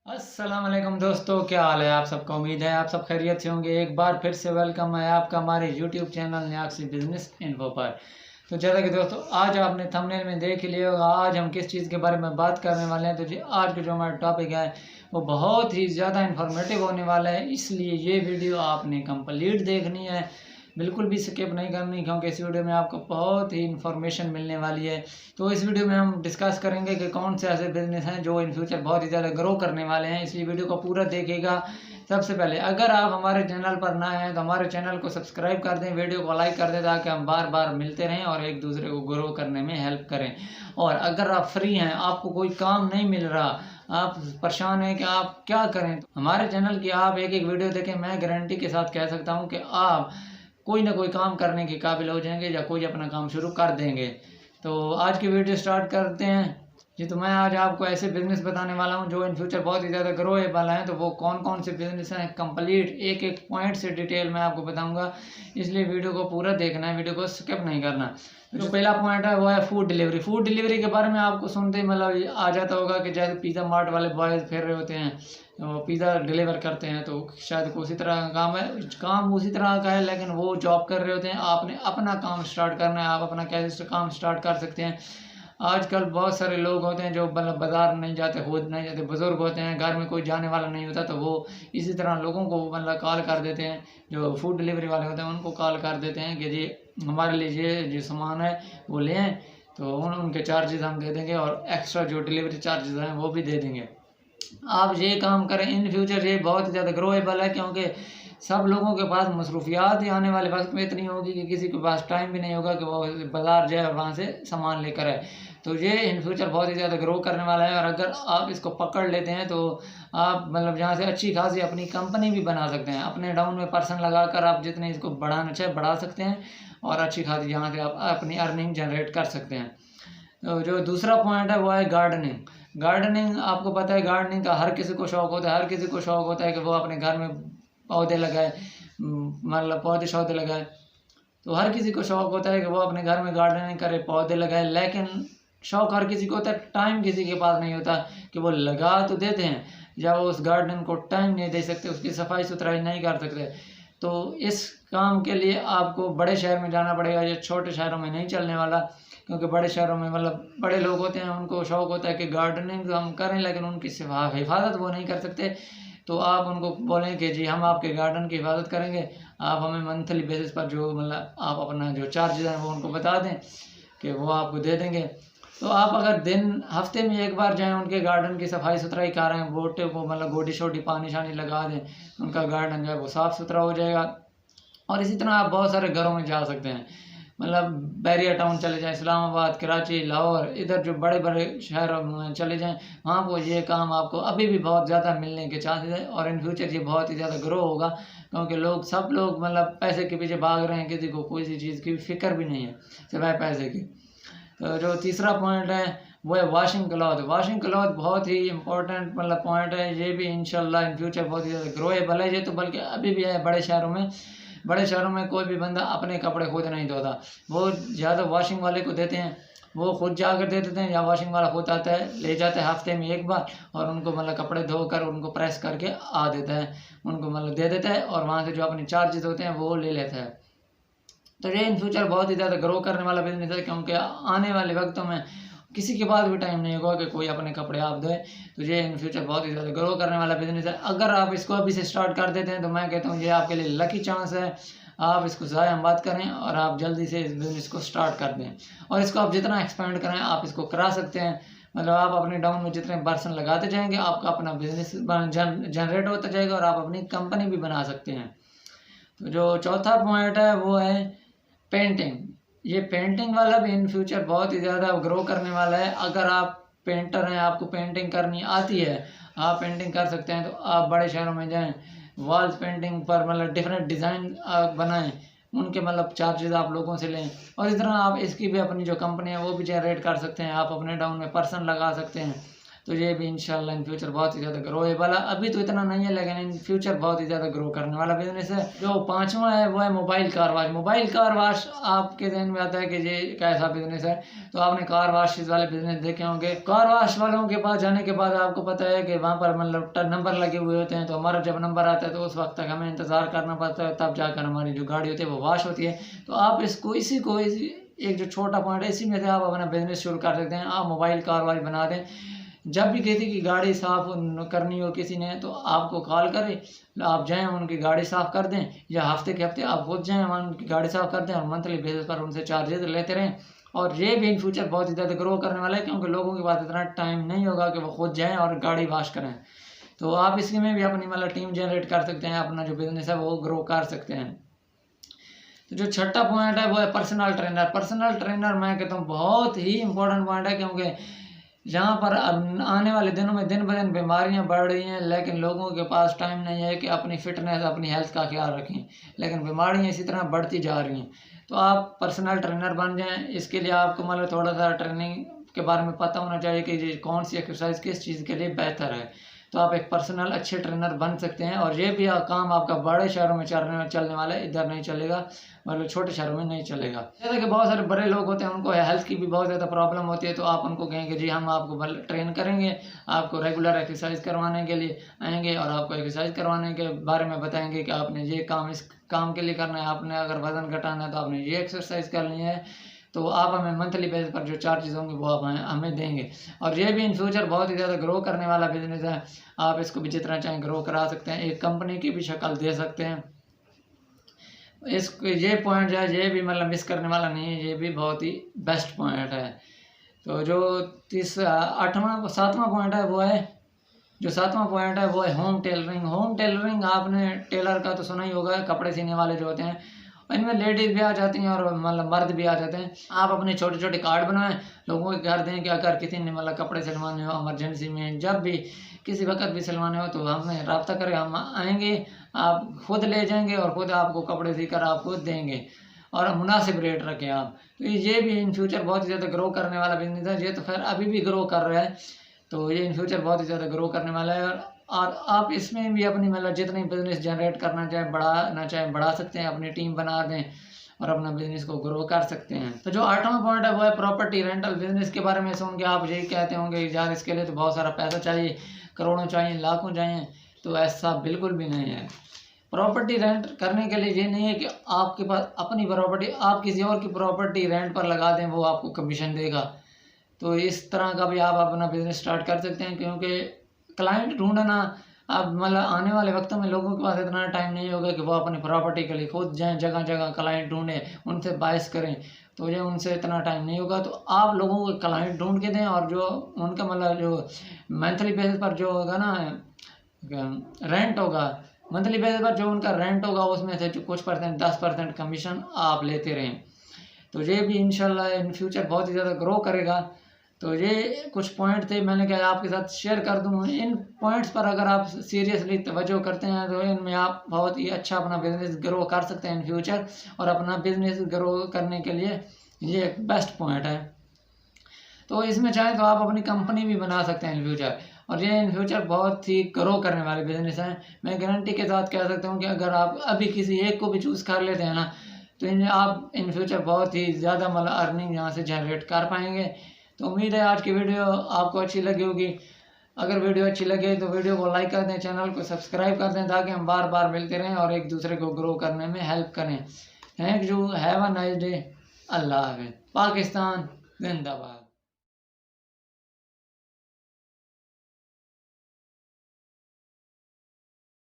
अस्सलाम वालेकुम दोस्तों, क्या हाल है आप सबका। उम्मीद है आप सब खैरियत से होंगे। एक बार फिर से वेलकम है आपका हमारे यूट्यूब चैनल न्याक्सी बिजनेस इन्फो पर। तो जैसा कि दोस्तों आज आपने थंबनेल में देख लिया होगा आज हम किस चीज़ के बारे में बात करने वाले हैं। तो जी आज का जो हमारा टॉपिक है वो बहुत ही ज़्यादा इन्फॉर्मेटिव होने वाला है, इसलिए ये वीडियो आपने कंप्लीट देखनी है, बिल्कुल भी स्किप नहीं करनी, क्योंकि इस वीडियो में आपको बहुत ही इन्फॉर्मेशन मिलने वाली है। तो इस वीडियो में हम डिस्कस करेंगे कि कौन से ऐसे बिजनेस हैं जो इन फ्यूचर बहुत ही ज़्यादा ग्रो करने वाले हैं, इसलिए वीडियो को पूरा देखिएगा। सबसे पहले अगर आप हमारे चैनल पर नए हैं तो हमारे चैनल को सब्सक्राइब कर दें, वीडियो को लाइक कर दें, ताकि हम बार बार मिलते रहें और एक दूसरे को ग्रो करने में हेल्प करें। और अगर आप फ्री हैं, आपको कोई काम नहीं मिल रहा, आप परेशान हैं कि आप क्या करें, तो हमारे चैनल की आप एक एक वीडियो देखें, मैं गारंटी के साथ कह सकता हूं कि आप कोई ना कोई काम करने के काबिल हो जाएंगे या कोई अपना काम शुरू कर देंगे। तो आज की वीडियो स्टार्ट करते हैं जी। तो मैं आज आपको ऐसे बिजनेस बताने वाला हूं जो इन फ्यूचर बहुत ही ज़्यादा ग्रो वाला है। तो वो कौन कौन से बिजनेस हैं, कंप्लीट एक एक पॉइंट से डिटेल में आपको बताऊंगा, इसलिए वीडियो को पूरा देखना है, वीडियो को स्किप नहीं करना। जो पहला पॉइंट है वो है फूड डिलीवरी। फूड डिलीवरी के बारे में आपको सुनते ही मतलब आ जाता होगा कि जैसे पिज़्ज़ा मार्ट वाले बॉयज़ फिर रहे होते हैं, वो पिज़्ज़ा डिलीवर करते हैं, तो शायद उसी तरह का काम है, काम उसी तरह का है, लेकिन वो जॉब कर रहे होते हैं। आपने अपना काम स्टार्ट करना है, आप अपना कैसे काम स्टार्ट कर सकते हैं। आजकल बहुत सारे लोग होते हैं जो मतलब बाजार नहीं जाते, खुद नहीं जाते, बुजुर्ग होते हैं, घर में कोई जाने वाला नहीं होता, तो वो इसी तरह लोगों को मतलब कॉल कर देते हैं, जो फूड डिलीवरी वाले होते हैं उनको कॉल कर देते हैं कि जी हमारे लिए ये जो सामान है वो ले आएँ। तो उनके चार्जेस हम दे देंगे और एक्स्ट्रा जो डिलीवरी चार्जेस हैं वो भी दे देंगे। आप ये काम करें, इन फ्यूचर ये बहुत ज़्यादा ग्रोएबल है, क्योंकि सब लोगों के पास मसरूफियात ही आने वाले वक्त में इतनी होगी कि किसी के पास टाइम भी नहीं होगा कि वो बाज़ार जाए और वहाँ से सामान लेकर आए। तो ये इन फ्यूचर बहुत ही ज़्यादा ग्रो करने वाला है, और अगर आप इसको पकड़ लेते हैं तो आप मतलब यहाँ से अच्छी खासी अपनी कंपनी भी बना सकते हैं। अपने डाउन में पर्सन लगाकर आप जितने इसको बढ़ाना चाहे बढ़ा सकते हैं, और अच्छी खासी यहाँ से आप अपनी अर्निंग जनरेट कर सकते हैं। तो जो दूसरा पॉइंट है वो है गार्डनिंग। गार्डनिंग आपको पता है, गार्डनिंग का हर किसी को शौक होता है, हर किसी को शौक होता है कि वो अपने घर में पौधे लगाए, मतलब पौधे शौधे लगाए। तो हर किसी को शौक होता है कि वो अपने घर में गार्डनिंग करे, पौधे लगाए, लेकिन शौक हर किसी को होता है, टाइम किसी के पास नहीं होता कि वो लगा तो देते हैं, या वो उस गार्डन को टाइम नहीं दे सकते, उसकी सफाई सुथराई नहीं कर सकते। तो इस काम के लिए आपको बड़े शहर में जाना पड़ेगा, ये छोटे शहरों में नहीं चलने वाला, क्योंकि बड़े शहरों में मतलब बड़े लोग होते हैं, उनको शौक होता है कि गार्डनिंग हम करें, लेकिन उनकी हिफाजत वो नहीं कर सकते। तो आप उनको बोलें कि जी हम आपके गार्डन की हिफाजत करेंगे, आप हमें मंथली बेसिस पर जो मतलब आप अपना जो चार्जेस हैं वो उनको बता दें कि वो आपको दे देंगे। तो आप अगर हफ्ते में एक बार जाएं, उनके गार्डन की सफाई सुथराई करें, बोटे को मतलब गोडी शोडी पानी शानी लगा दें, उनका गार्डन जो है वो साफ़ सुथरा हो जाएगा। और इसी तरह आप बहुत सारे घरों में जा सकते हैं, मतलब बैरिया टाउन चले जाएं, इस्लामाबाद, कराची, लाहौर, इधर जो बड़े बड़े शहरों में चले जाएं, वहाँ पर ये काम आपको अभी भी बहुत ज़्यादा मिलने के चांसेस है, और इन फ्यूचर ये बहुत ही ज़्यादा ग्रो होगा, क्योंकि सब लोग मतलब पैसे के पीछे भाग रहे हैं, किसी को कोई सी चीज़ की फिक्र भी नहीं है सिवाय पैसे की। तो जो तीसरा पॉइंट है वो है वॉशिंग क्लॉथ। वॉशिंग क्लॉथ बहुत ही इंपॉर्टेंट मतलब पॉइंट है, ये भी इंशाल्लाह इन फ्यूचर बहुत ही ज़्यादा ग्रोएबल है। ये तो बल्कि अभी भी है बड़े शहरों में कोई भी बंदा अपने कपड़े खुद नहीं धोता, वो ज़्यादा वॉशिंग वाले को देते हैं, वो खुद जाकर दे देते हैं, या वॉशिंग वाला खुद आता है ले जाता है हफ्ते में एक बार, और उनको मतलब कपड़े धोकर उनको प्रेस करके आ देता है, उनको मतलब दे देता है, और वहाँ से जो अपने चार्जेस होते हैं वो ले लेता है। तो ये इन फ्यूचर बहुत ही ज़्यादा ग्रो करने वाला बिजनेस है, क्योंकि आने वाले वक्तों में किसी के पास भी टाइम नहीं होगा कि कोई अपने कपड़े आप धोए। तो ये इन फ्यूचर बहुत ही ज़्यादा ग्रो करने वाला बिजनेस है। अगर आप इसको अभी से स्टार्ट कर देते हैं तो मैं कहता हूँ ये आपके लिए लकी चांस है, आप इसको ज़ाया मत करें और आप जल्दी से इस बिज़नेस को स्टार्ट कर दें। और इसको आप जितना एक्सपेंड करें आप इसको करा सकते हैं, मतलब आप अपने डाउन में जितने पर्सन लगाते जाएंगे आपका अपना बिजनेस जनरेट होता जाएगा, और आप अपनी कंपनी भी बना सकते हैं। तो जो चौथा पॉइंट है वो है पेंटिंग। ये पेंटिंग वाला भी इन फ्यूचर बहुत ही ज़्यादा ग्रो करने वाला है। अगर आप पेंटर हैं, आपको पेंटिंग करनी आती है, आप पेंटिंग कर सकते हैं, तो आप बड़े शहरों में जाएं, वॉल्स पेंटिंग पर मतलब डिफरेंट डिज़ाइन बनाएं, उनके मतलब चार्जेस आप लोगों से लें, और इस तरह आप इसकी भी अपनी जो कंपनी है वो भी जनरेट कर सकते हैं। आप अपने डाउन में पर्सन लगा सकते हैं, तो ये भी इंशाल्लाह इन फ्यूचर बहुत ही ज़्यादा ग्रो है वाला। अभी तो इतना नहीं है लेकिन इन फ्यूचर बहुत ही ज़्यादा ग्रो करने वाला बिजनेस है। जो पांचवा है वो है mobile car wash. Mobile car wash आपके ध्यान में आता है कि ये कैसा बिजनेस है, तो आपने कार वाश वाले बिजनेस देखे होंगे। कार वाश वालों के पास जाने के बाद आपको पता है कि वहाँ पर मतलब नंबर लगे हुए होते हैं, तो हमारा जब नंबर आता है तो उस वक्त तक हमें इंतज़ार करना पड़ता है, तब जाकर हमारी जो गाड़ी होती है वो वाश होती है। तो आप इसी एक जो छोटा पॉइंट है इसी में से आप अपना बिजनेस शुरू कर सकते हैं। आप मोबाइल कार वाश बना दें। जब भी किसी की गाड़ी साफ करनी हो किसी ने तो आपको कॉल करें, आप जाएं उनकी गाड़ी साफ कर दें, या हफ्ते के हफ्ते आप खुद जाएं उनकी गाड़ी साफ कर दें और मंथली बेसिस पर उनसे चार्जेस लेते रहें। और ये भी इन फ्यूचर बहुत ही ज़्यादा ग्रो करने वाला है, क्योंकि लोगों के पास इतना टाइम नहीं होगा कि वो खुद जाएँ और गाड़ी वाश करें। तो आप इसमें भी अपनी मतलब टीम जनरेट कर सकते हैं, अपना जो बिजनेस है वो ग्रो कर सकते हैं। तो जो छठा पॉइंट है वो है पर्सनल ट्रेनर। पर्सनल ट्रेनर मैं कहता हूँ बहुत ही इंपॉर्टेंट पॉइंट है, क्योंकि यहाँ पर अब आने वाले दिनों में दिन ब दिन बीमारियाँ बढ़ रही हैं, लेकिन लोगों के पास टाइम नहीं है कि अपनी फिटनेस अपनी हेल्थ का ख्याल रखें, लेकिन बीमारियाँ इसी तरह बढ़ती जा रही हैं। तो आप पर्सनल ट्रेनर बन जाएं। इसके लिए आपको मतलब थोड़ा सा ट्रेनिंग के बारे में पता होना चाहिए कि कौन सी एक्सरसाइज किस चीज़ के लिए बेहतर है। तो आप एक पर्सनल अच्छे ट्रेनर बन सकते हैं। और ये भी काम आपका बड़े शहरों में चलने वाला है, इधर नहीं चलेगा, मतलब छोटे शहरों में नहीं चलेगा। जैसे कि बहुत सारे बड़े लोग होते हैं उनको हेल्थ की भी बहुत ज़्यादा प्रॉब्लम होती है, तो आप उनको कहेंगे जी हम आपको ट्रेन करेंगे, आपको रेगुलर एक्सरसाइज करवाने के लिए आएंगे और आपको एक्सरसाइज करवाने के बारे में बताएंगे कि आपने ये काम इस काम के लिए करना है, आपने अगर वजन घटाना है तो आपने ये एक्सरसाइज करनी है। तो आप हमें मंथली बेस पर जो चार्जेस होंगे वो आप हमें देंगे। और ये भी इन फ्यूचर बहुत ही ज़्यादा ग्रो करने वाला बिजनेस है। आप इसको भी जितना चाहें ग्रो करा सकते हैं, एक कंपनी की भी शक्ल दे सकते हैं। ये पॉइंट जो है ये भी मतलब मिस करने वाला नहीं है, ये भी बहुत ही बेस्ट पॉइंट है। तो जो सातवां पॉइंट है वो है होम टेलरिंग। होम टेलरिंग आपने टेलर का तो सुना ही होगा, कपड़े सीने वाले जो होते हैं, इनमें लेडीज़ भी आ जाती हैं और मतलब मर्द भी आ जाते हैं। आप अपने छोटे छोटे कार्ड बनाएं, लोगों के घर दें कि अगर किसी ने मतलब कपड़े सिलवाने हो इमरजेंसी में, जब भी किसी वक्त भी सिलवाने हो तो हमें रब्ता करें, हम आएंगे, आप खुद ले जाएंगे और खुद आपको कपड़े सीकर आप खुद देंगे और मुनासिब रेट रखें आप। तो ये भी इन फ्यूचर बहुत ही ज़्यादा ग्रो करने वाला बिजनेस है। ये तो खैर अभी भी ग्रो कर रहा है, तो ये इन फ्यूचर बहुत ही ज़्यादा ग्रो करने वाला है। और आप इसमें भी अपनी मतलब जितनी बिजनेस जनरेट करना चाहे बढ़ा सकते हैं, अपनी टीम बना दें और अपना बिजनेस को ग्रो कर सकते हैं। तो जो आठवां पॉइंट है वो है प्रॉपर्टी रेंटल बिजनेस। के बारे में सुन के आप यही कहते होंगे यार इसके लिए तो बहुत सारा पैसा चाहिए, करोड़ों चाहिए, लाखों चाहिए। तो ऐसा बिल्कुल भी नहीं है। प्रॉपर्टी रेंट करने के लिए ये नहीं है कि आपके पास अपनी प्रॉपर्टी आप किसी और की प्रॉपर्टी रेंट पर लगा दें, वो आपको कमीशन देगा। तो इस तरह का भी आप अपना बिजनेस स्टार्ट कर सकते हैं, क्योंकि क्लाइंट ढूंढना अब मतलब आने वाले वक्तों में लोगों के पास इतना टाइम नहीं होगा कि वो अपनी प्रॉपर्टी के लिए खुद जाएं, जगह जगह क्लाइंट ढूंढें, उनसे बाइस करें। तो ये उनसे इतना टाइम नहीं होगा। तो आप लोगों को क्लाइंट ढूंढ के दें और जो उनका मतलब जो मंथली बेसिस पर जो होगा ना रेंट होगा, मंथली बेसिस पर जो उनका रेंट होगा उसमें से जो कुछ परसेंट 10% कमीशन आप लेते रहें। तो ये भी इंशाल्लाह इन फ्यूचर बहुत ही ज़्यादा ग्रो करेगा। तो ये कुछ पॉइंट थे, मैंने कहा आपके साथ शेयर कर दूँ। इन पॉइंट्स पर अगर आप सीरियसली तवज्जो करते हैं तो इनमें आप बहुत ही अच्छा अपना बिजनेस ग्रो कर सकते हैं इन फ्यूचर। और अपना बिजनेस ग्रो करने के लिए ये एक बेस्ट पॉइंट है। तो इसमें चाहें तो आप अपनी कंपनी भी बना सकते हैं इन फ्यूचर, और ये इन फ्यूचर बहुत ही ग्रो करने वाले बिजनेस हैं। मैं गारंटी के साथ कह सकता हूँ कि अगर आप अभी किसी एक को भी चूज़ कर लेते हैं ना, तो आप इन फ्यूचर बहुत ही ज़्यादा मतलब अर्निंग यहाँ से जनरेट कर पाएंगे। तो उम्मीद है आज की वीडियो आपको अच्छी लगी होगी। अगर वीडियो अच्छी लगे तो वीडियो को लाइक कर दें, चैनल को सब्सक्राइब कर दें, ताकि हम बार बार मिलते रहें और एक दूसरे को ग्रो करने में हेल्प करें। Thank you, have a nice day, अल्लाह हाफ़िज़। पाकिस्तान जिंदाबाद।